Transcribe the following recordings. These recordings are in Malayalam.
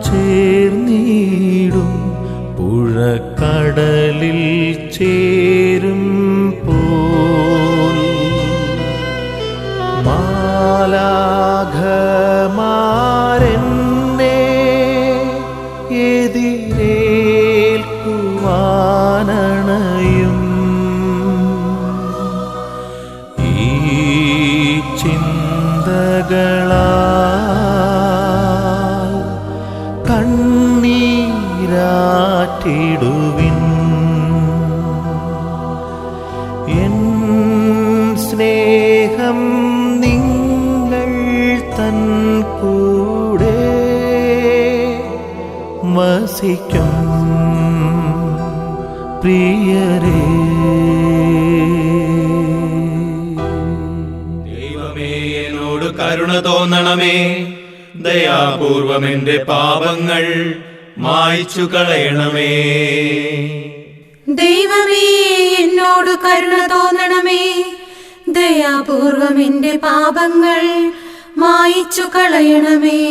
ചേർന്നിടും പുഴക്കടലിൽ ചേരും പോൽ മാലാഖമാരെന്നെ എതിരേൽക്കുവാനണയും ഈ ചിന്തകളാൽ കണ്ണീരാറ്റിടുവിൻ. എൻ സ്നേഹം നിങ്ങൾ തൻ കൂടെ വസിക്കും പ്രിയരേ. ദൈവമേ, എന്നോട് കരുണ തോന്നണമേ. ദയാപൂർവം എന്റെ പാപങ്ങൾ മായ്ച്ചു കളയണമേ. ദൈവമേ, എന്നോട് കരുണ തോന്നണമേ. ദയാപൂർവം എന്റെ പാപങ്ങൾ മായ്ച്ചു കളയണമേ.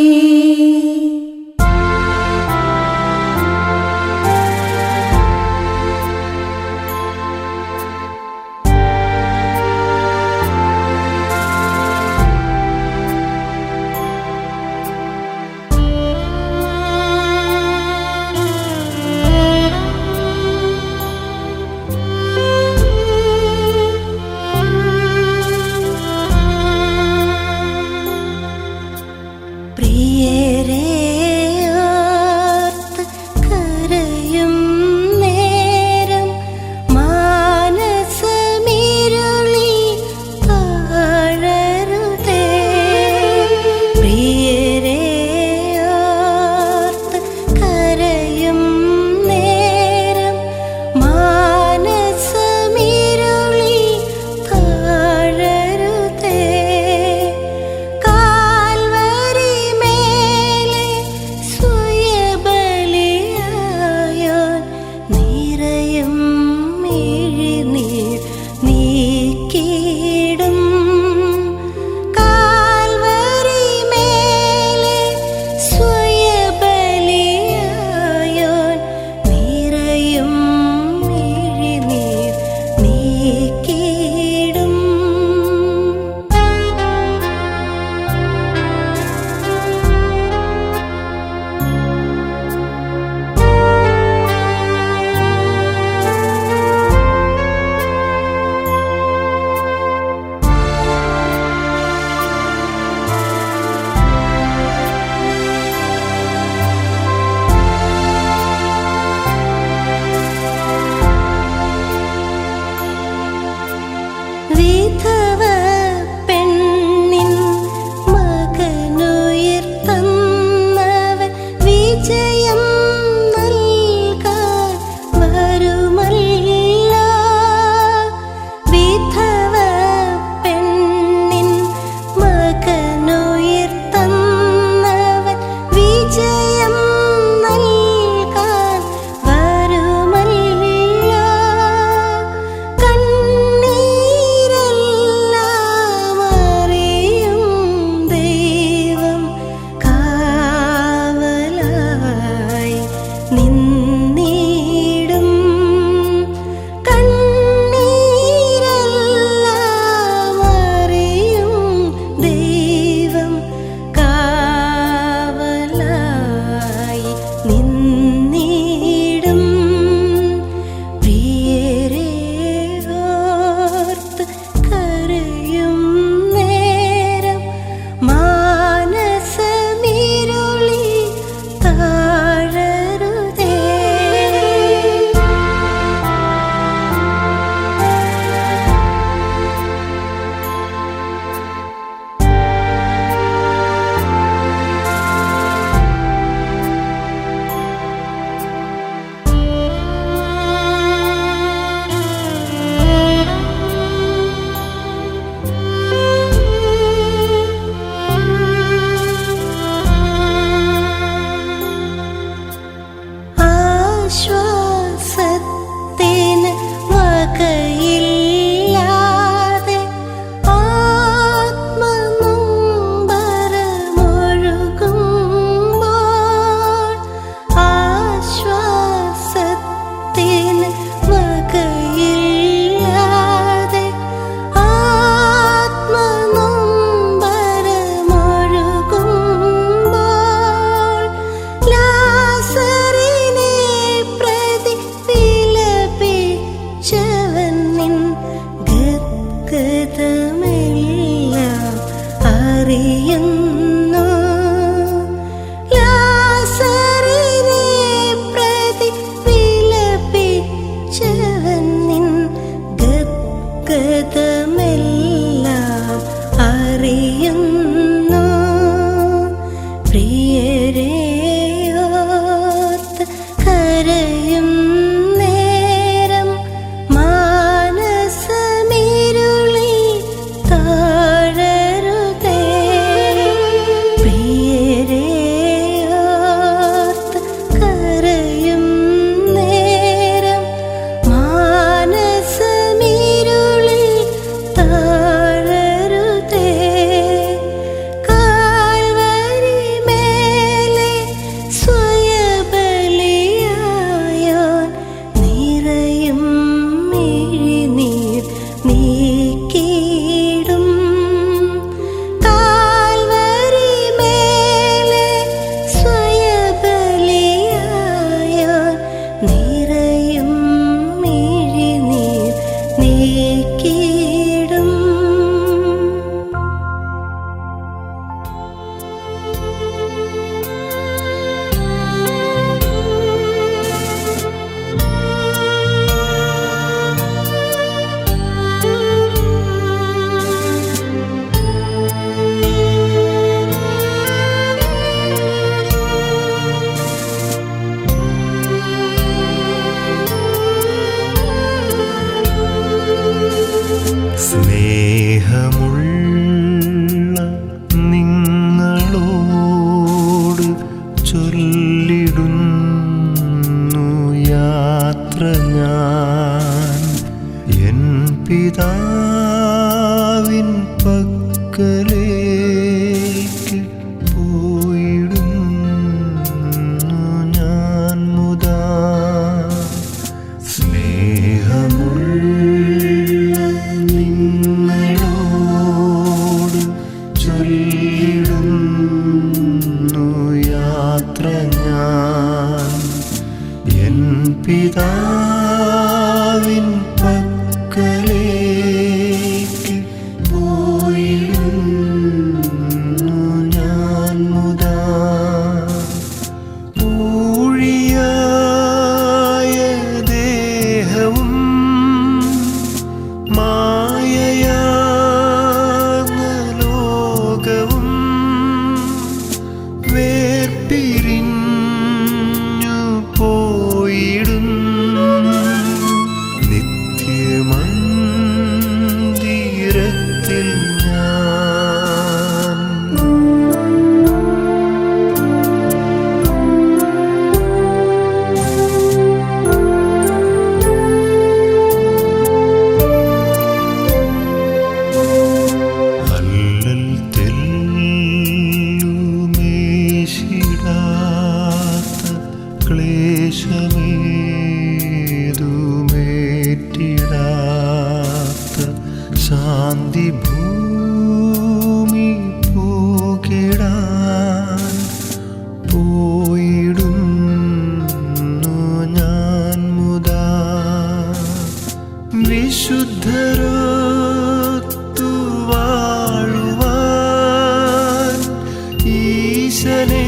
ഈശനെ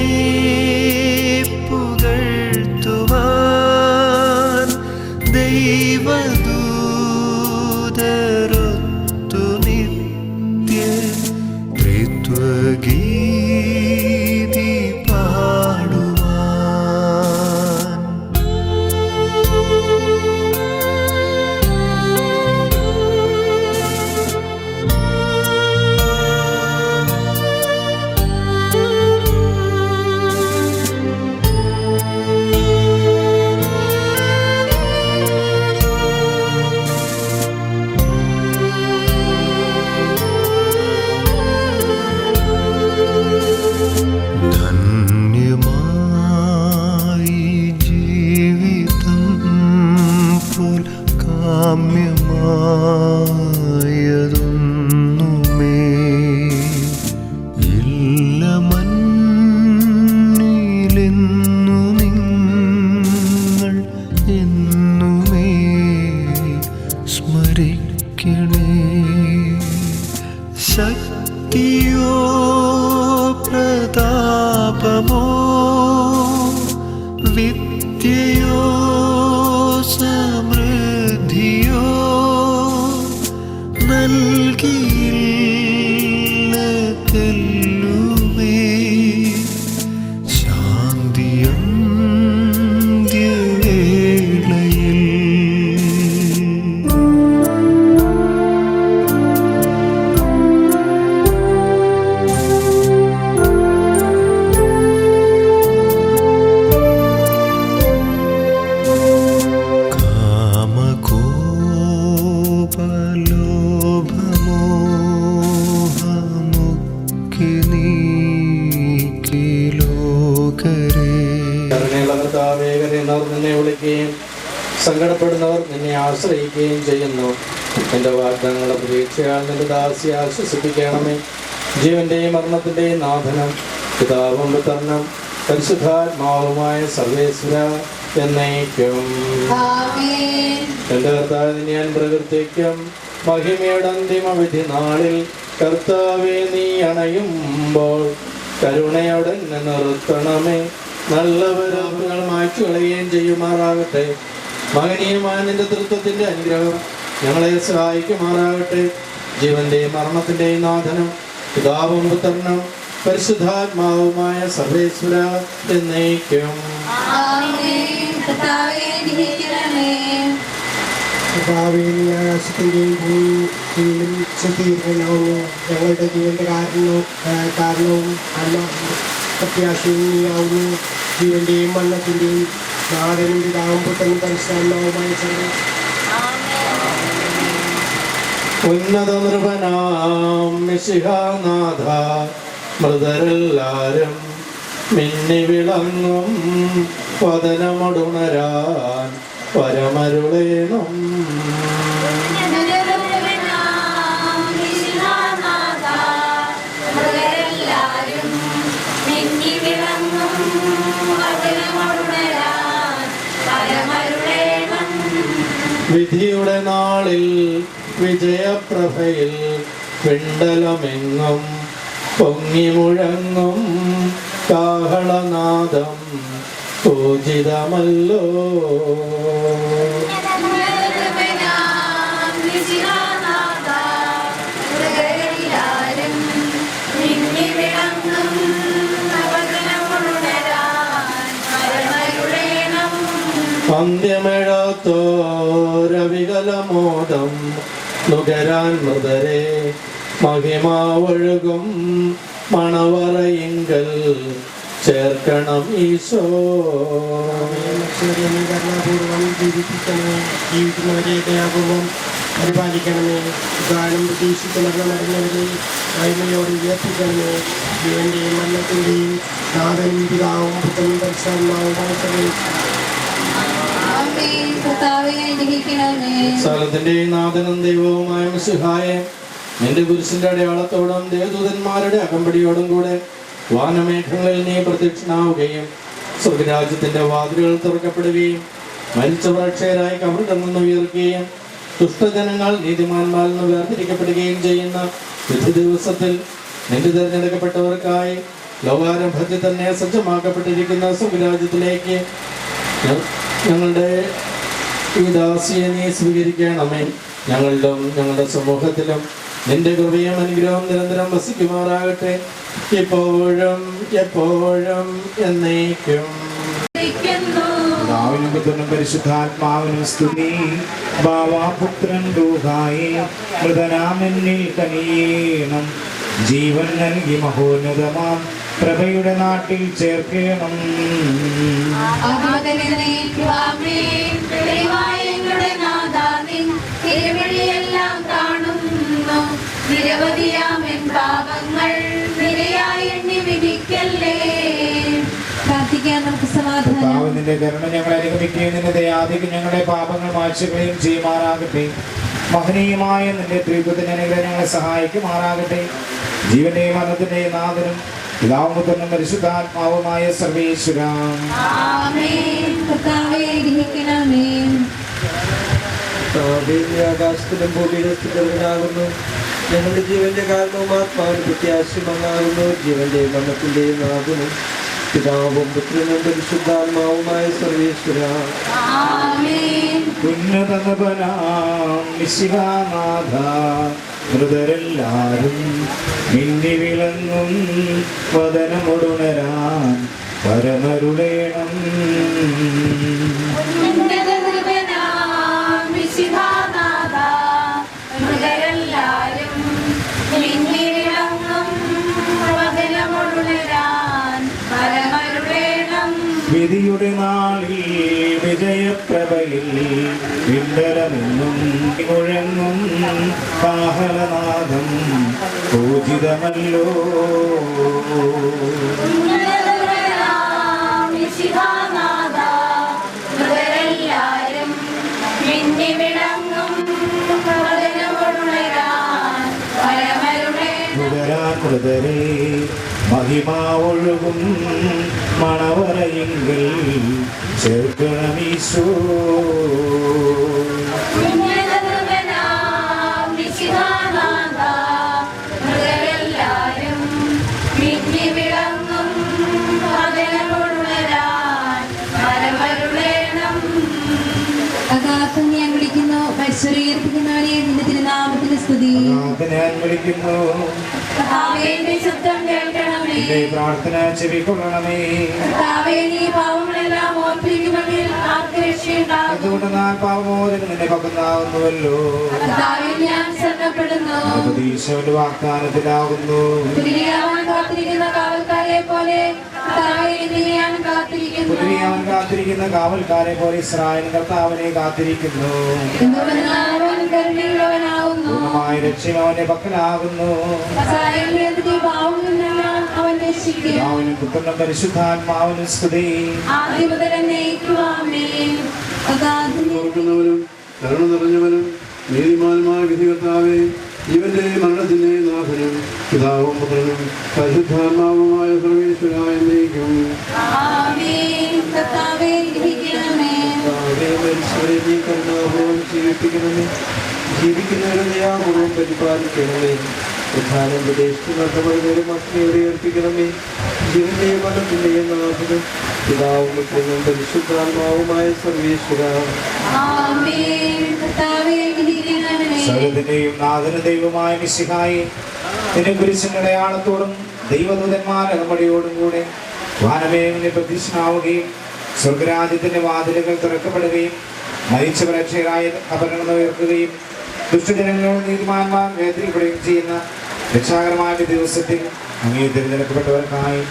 പുകഴ്ത്തുവാൻ ദൈവദൂതരൊത്തു നിത്യ ത്രിത്വഗീതി പാടുവാൻ. ധന്യമായി ജീവിതം പോൽ കാമ്യമായതൊന്നുമേ ഇല്ല മന്നിലെന്നു നിങ്ങൾ എന്നുമേ സ്മരിക്കണേ. ശക്തിയോ പ്രതാപമോ വിദ്യയോ സമൃദ്ധിയോ നൽകിയില്ല തെല്ലുമേ ശാന്തിയന്ത്യവേളയിൽ. കാമകോപലോഭമോഹമൊക്കെ നീക്കി ലോകരേ. കരുണയുള്ള കർത്താവേ, കരയുന്നവർ നിന്നെ വിളിക്കുകയും സങ്കടപ്പെടുന്നവർ നിന്നെ ആശ്രയിക്കുകയും ചെയ്യുന്നു. നിന്റെ വാഗ്ദാനങ്ങളുടെ പ്രതീക്ഷയാൽ നിന്റെ ദാസിയെ ആശ്വസിപ്പിക്കണമേ. ജീവന്റെയും മരണത്തിന്റെയും നാഥനം പിതാവും പുത്രനും പരിശുദ്ധാത്മാവുമായ സർവേശ്വര എന്നേക്കും. എന്റെ കർത്താവ് നിന്നെ ഞാൻ പ്രകീർത്തിക്കും. മഹിമയുടെ അന്തിമ വിധി നാളിൽ കർത്താവെ നീ അണയുമ്പോൾ കരുണയോടെ നിർത്തണമേ. നല്ലവരാങ്ങൾ മായ്ച്ചു കളയുകയും ചെയ്യുമാറാകട്ടെ. മഹനീയമായ നിന്റെ തൃത്വത്തിന്റെ അനുഗ്രഹം ഞങ്ങളെ സഹായിക്കുമാറാകട്ടെ. ജീവന്റെയും മരണത്തിന്റെയും നാഥനും പിതാവും പുത്രനും പരിശുദ്ധാത്മാവുമായ സർവേശ്വര എന്നേക്കും. ആകാശത്തിൻ്റെയും ഭൂമിയിലും ശുദ്ധീകരണമാവുന്നു. ഞങ്ങളുടെ ജീവന്റെ കാരണവും പ്രത്യാശയും നീയാവുന്നു. ജീവന്റെയും മരണത്തിൻ്റെയും നാഥനും പിതാവും പുത്രനും പരിശുദ്ധാത്മാവുമായ ഉന്നത നൃപനാം മിശിഹാനാഥ, മൃതരെല്ലാരും മിന്നി വിളങ്ങും വദനമൊടുണരാൻ പരമരുളേണം. വിധിയുടെ നാളിൽ വിജയപ്രഭയിൽ പിണ്ടലമെങ്ങും പൊങ്ങി മുഴങ്ങും കാഹളനാദം പൂജിതമല്ലോ. അന്ത്യമെഴാത്തോരവികലമോദം നുകരാൻ മൃതരെ മഹിമാവൊഴുകും മണവറയിങ്കൽ ചേർക്കണം ഈശോ. കരുണാപൂർവം ജീവിപ്പിക്കണമേ. ജീവിക്കുന്നവരെ ദയാപൂർവം പരിപാലിക്കണമേ. ഗാനം പ്രതീക്ഷിക്കുന്നവരെ മറന്നവരെ മഹിമയോട് ഉയർത്തിക്കണമേ. ജീവന്റെയും മരണത്തിൻ്റെയും നാഥനും പിതാവും പുത്രനും പരിശുദ്ധാത്മാവുമായ സകലത്തിന്റെയും നാഥനും ദൈവവുമായ മിശിഹായെ, നിന്റെ കുരിശിന്റെ അടയാളത്തോടും ദേവദൂതന്മാരുടെ അകമ്പടിയോടും കൂടെ വാനമേഘങ്ങളിൽ നീ പ്രത്യക്ഷനാവുകയും സ്വർഗരാജ്യത്തിന്റെ വാതിലുകൾ തുറക്കപ്പെടുകയും മരിച്ച പ്രേക്ഷകരായി കബറിൽ നിന്ന് ഉയർക്കുകയും ദുഷ്ടജനങ്ങൾ നീതിമാന്മാരിൽ നിന്ന് വേർതിരിക്കപ്പെടുകയും ചെയ്യുന്ന വിധി ദിവസത്തിൽ നിന്റെ തിരഞ്ഞെടുക്കപ്പെട്ടവർക്കായി ലോകാരംഭത്തിൽ തന്നെ സജ്ജമാക്കപ്പെട്ടിരിക്കുന്ന സുഖരാജ്യത്തിലേക്ക് ഞങ്ങളുടെ ഈ ദാസിയെ നീ സ്വീകരിക്കണമേ. ഞങ്ങളിലും ഞങ്ങളുടെ സമൂഹത്തിലും നിന്റെ കൃപയും അനുഗ്രഹവും നിരന്തരം വസിക്കുമാറാകട്ടെ, ഇപ്പോഴും എപ്പോഴും എന്നേക്കും. പിതാവിനും പുത്രനും പരിശുദ്ധാത്മാവിനും സ്തുതി. ബാവാപുത്രൻ ദൂഹായി മൃതനാമെന്നിൽ കനിയേണം. ജീവൻ നൽകി മഹോന്നതമാം പ്രഭയുടെ നാട്ടിൽ ചേർക്കണം. തിരുവഴിയെല്ലാം കാണുന്നു, നിരവധിയാമെൻ പാപങ്ങൾ നിരയായി എണ്ണി വിധിക്കല്ലേ. പ്രാർത്ഥിക്കാൻ നമുക്ക് സമാധാനം. നിന്റെ കരുണ ഞങ്ങളെ അനുഗമിക്കുകയും നിന്റെ ദയാധികം ഞങ്ങളുടെ പാപങ്ങൾ മായ്ച്ചുകളയും ചെയ്യുമാറാകട്ടെ. മഹനീയമായ നിന്റെ ത്രിത്വത്തിന്റെ അനുഗ്രഹം ഞങ്ങളെ സഹായിക്കുമാറാകട്ടെ. ജീവന്റെയും മരണത്തിന്റെയും നാഥനും പിതാവും പുത്രനും പരിശുദ്ധാത്മാവുമായ സർവേശ്വരാ. ആകാശത്തിലും ഭൂമിയിലും സ്ഥിതനാകുന്നു. ഞങ്ങളുടെ ജീവന്റെ കാരണവും ആത്മാവിന് പ്രത്യാശയുമാകുന്നു. ജീവന്റെയും മരണത്തിന്റെയും നാഥനും പിതാവും പുത്രനും പരിശുദ്ധാത്മാവുമായ സർവേശ്വരാ. മൃതരെല്ലാരും മിന്നി വിളങ്ങും വദനമുടുണരാൻ പരമരുളേണം. വിധിയുടെ നാളിൽ വിജയപ്രഭയിൽ വിണ്ടലമെന്നും മുഴങ്ങും കാഹളനാദം പൂജിതമല്ലോ. മൃതരെ മഹിമാവൊഴുകും മണവറയെങ്കിൽ ചേർക്കണമീശോ. ഞാൻ വിളിക്കുന്നു, പരിശുദ്ധീകരിപ്പിക്കുന്നവരെ നിന്റെ തിരുനാമത്തിന് സ്തുതി. ഞാൻ വിളിക്കുന്നു, ശബ്ദം കേൾക്കണമേ. പ്രാർത്ഥന ചെവിക്കൊള്ളണമേ. പാവങ്ങളെല്ലാം ഓർപ്പിക്കുമെങ്കിൽ അതുകൊണ്ട് ഞാൻ പാപമോചനം നിന്നെ പക്കുന്നാവുന്നുവല്ലോ. ഞാൻ ശരണപ്പെടുന്നു. ഈശോയുടെ വാഗ്ദാനത്തിലാകുന്നു. കാത്തിരിക്കുന്ന കാവൽക്കാരെ പോലെ കാത്തിരിക്കുന്ന കാവൽക്കാരെ പോലെ ഇസ്രായേൽ കർത്താവിനെ കാത്തിരിക്കുന്നു. പൂർണ്ണമായ രക്ഷയും അവന്റെ പക്കലാകുന്നു. പിതാവിനും പുത്രനും പരിശുദ്ധാത്മാവിനും സ്തുതി. ഓർക്കുന്നവനും കരുണ നിറഞ്ഞവനും നീതിമാനുമായ വിധികർത്താവേ, ജീവന്റെ മരണത്തിന്റെ നാഥനും പിതാവും പുത്രനും പരിശുദ്ധാത്മാവുമായ സർവേശ്വരായ എന്നേക്കും. മരിച്ചവരെ നീ കരുണാപൂർവം ജീവിപ്പിക്കണമേ. ജീവിക്കുന്നവരെ ദയാപൂർവം പരിപാലിക്കണമേ. പ്രധാനം പ്രദേശത്ത് നഷ്ടപ്പെടുന്നവരും അഗ്നിയോടെ ഏർപ്പിക്കണമേ. ജീവന്റെയും മരണത്തിന്റെയും നാഥനും പിതാവും പുത്രനും പരിശുദ്ധാത്മാവുമായ സർവേശ്വരാ. സകലത്തിന്റെയും നാഥനും ദൈവമായ മിശിഹായേ, നിന്റെ കുരിശിന്റെ അടയാളത്തോടും ദൈവദൂതന്മാരുടെ അകമ്പടിയോടും കൂടെ വാനമേഘനെ പ്രത്യക്ഷനാവുകയും സ്വർഗരാജ്യത്തിന്റെ വാതിലുകൾ തുറക്കപ്പെടുകയും മരിച്ചവർ അക്ഷയരായ അപകടങ്ങൾ ഉയർത്തുകയും ദുഷ്ടജനങ്ങളോട് നീതിമാന്മാർ വേദനിക്കപ്പെടുകയും ചെയ്യുന്ന രക്ഷാകരമായ ദിവസത്തിൽ അങ്ങേ തിരഞ്ഞെടുക്കപ്പെട്ടവർക്കായി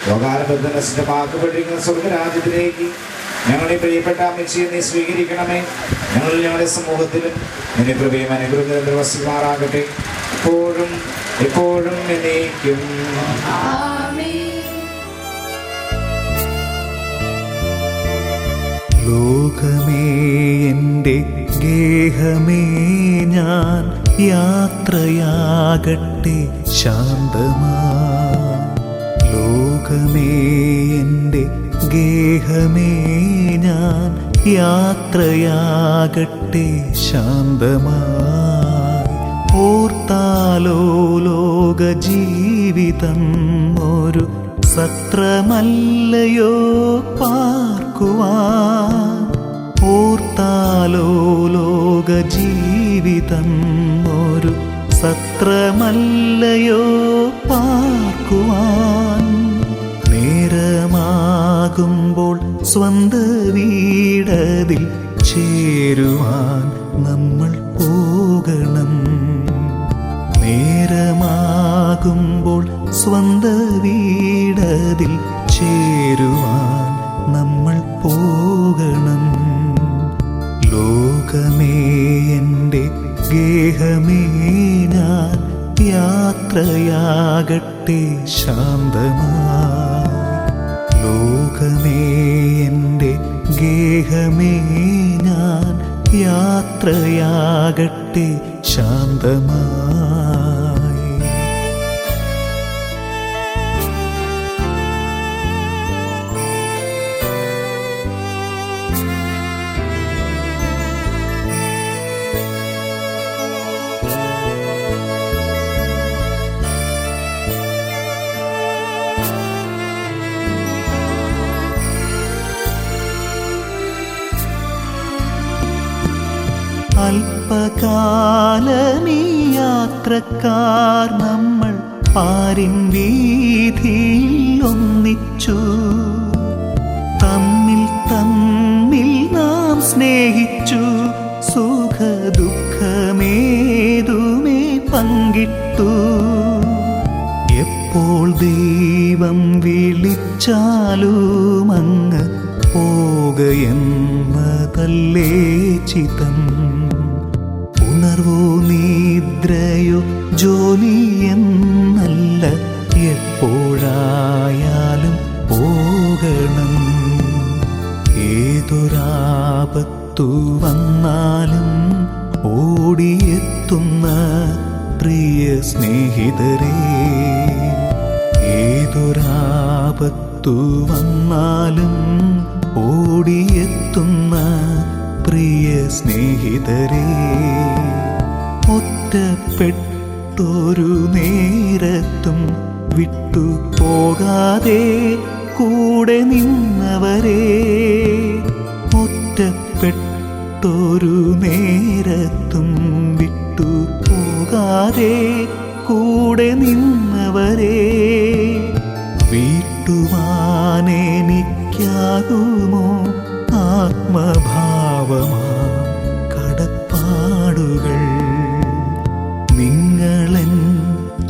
ലോകാരംഭത്തിന് സിദ്ധമാക്കപ്പെട്ടിരിക്കുന്ന സ്വർഗരാജ്യത്തിലേക്ക് ഞങ്ങളുടെ പ്രിയപ്പെട്ട അമ്മച്ചിയെ നീ സ്വീകരിക്കണമേ. ഞങ്ങൾ ഞങ്ങളുടെ സമൂഹത്തിലും നിന്റെ കൃപയും അനുഗ്രഹം വസിക്കുമാറാകട്ടെ, എപ്പോഴും എപ്പോഴും എന്നേക്കും. ലോകമേ എൻ്റെ ഗേഹമേ, ഞാൻ യാത്രയാകട്ടെ ശാന്തമായി. ലോകമേ എൻ്റെ ഗേഹമേ, ഞാൻ യാത്രയാകട്ടെ ശാന്തമായി. ഓർത്താലോ ലോക ജീവിതം ഒരു സത്രമല്ലയോ പാർക്കുവാൻ. ഓർത്താലോ ലോക ജീവിതം ഒരു സത്രമല്ലയോ പാർക്കുവാൻ. നേരമാകുമ്പോൾ സ്വന്ത വീടതിൽ ചേരുവാൻ നമ്മൾ പോകണം. നേരമാകുമ്പോൾ സ്വന്ത വീടതിൽ ചേരുവാൻ നമ്മൾ പോകണം. ലോകമേ എൻ്റെ ഗേഹമേ ഞാൻ യാത്രയാകട്ടെ ശാന്തമായി. ലോകമേ എൻ്റെ ഗേഹമേ ഞാൻ യാത്രയാകട്ടെ ശാന്തമായി. അല്പകാലമീ യാത്രക്കാർ നമ്മൾ പാരിൻ വീതിയിൽ ഒന്നിച്ചു. തമ്മിൽ തമ്മിൽ നാം സ്നേഹിച്ചു. സുഖദുഃഖമേതുമേ പങ്കിട്ടു. എപ്പോൾ ദൈവം വിളിച്ചാലും അങ്ങ് പോകയെന്നതല്ലേ ചിതം. ഉണർവോ നിദ്രയോ ജോലിയെന്നല്ല, എപ്പോഴായാലും പോകണം. ഏതൊരാപത്തു വന്നാലും ഓടിയെത്തുന്ന പ്രിയ സ്നേഹിതരേ. ഏതൊരാപത്തു വന്നാലും ഓടിയെത്തുന്ന പ്രിയ സ്നേഹിതരേ. ഒറ്റപ്പെട്ടൊരു നേരത്തും വിട്ടു പോകാതെ കൂടെ നിന്നവരേ. ഒറ്റപ്പെട്ടൊരു നേരത്തും വിട്ടു പോകാതെ കൂടെ നിന്നവരേ. വീട്ടുവാനെനിക്കാകുമോ ആത്മഭാവമാം കടപ്പാടുകൾ. നിങ്ങളെൻ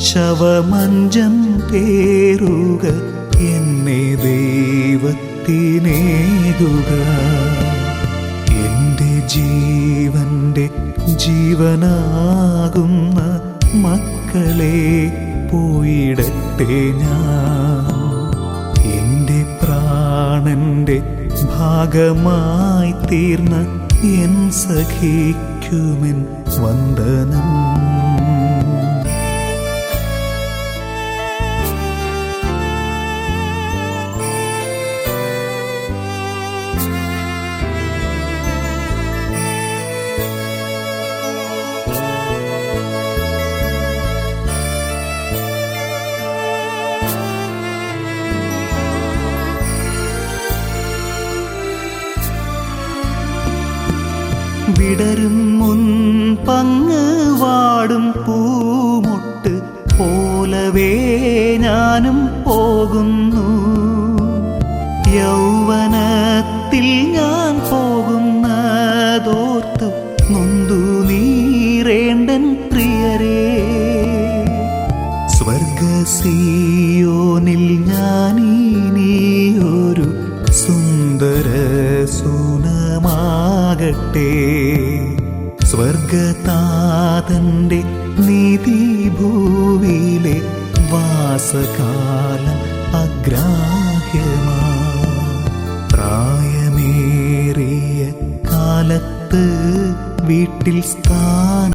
ശവമഞ്ചം പേറുക, എന്നെ ദൈവത്തിനേകുക. എൻ്റെ ജീവന്റെ ജീവനാകുന്ന മക്കളെ പോയിടട്ടെ ഞാൻ. എൻ്റെ പ്രാണന്റെ ഭാഗമായി തീർന്ന എൻ സഖിക്കുമെൻ വന്ദനം. വിടരും മുൻപങ്ങ് വാടും പൂമൊട്ട് പോലവേ ഞാനും പോകുന്നു. യൗവനത്തിൽ ഞാൻ പോകുന്നതോർത്ത് നൊന്തു നീറേണ്ടൻ പ്രിയരേ. സ്വർഗസിയോനിൽ ഞാനിനിയൊരു സുന്ദര സുനമാകട്ടെ. സ്വർഗതാതന്റെ നീതി ഭൂവിലെ വാസകാലം അഗ്രാഹ്യമാ. പ്രായമേറിയ കാലത്ത് വീട്ടിൽ സ്ഥാനം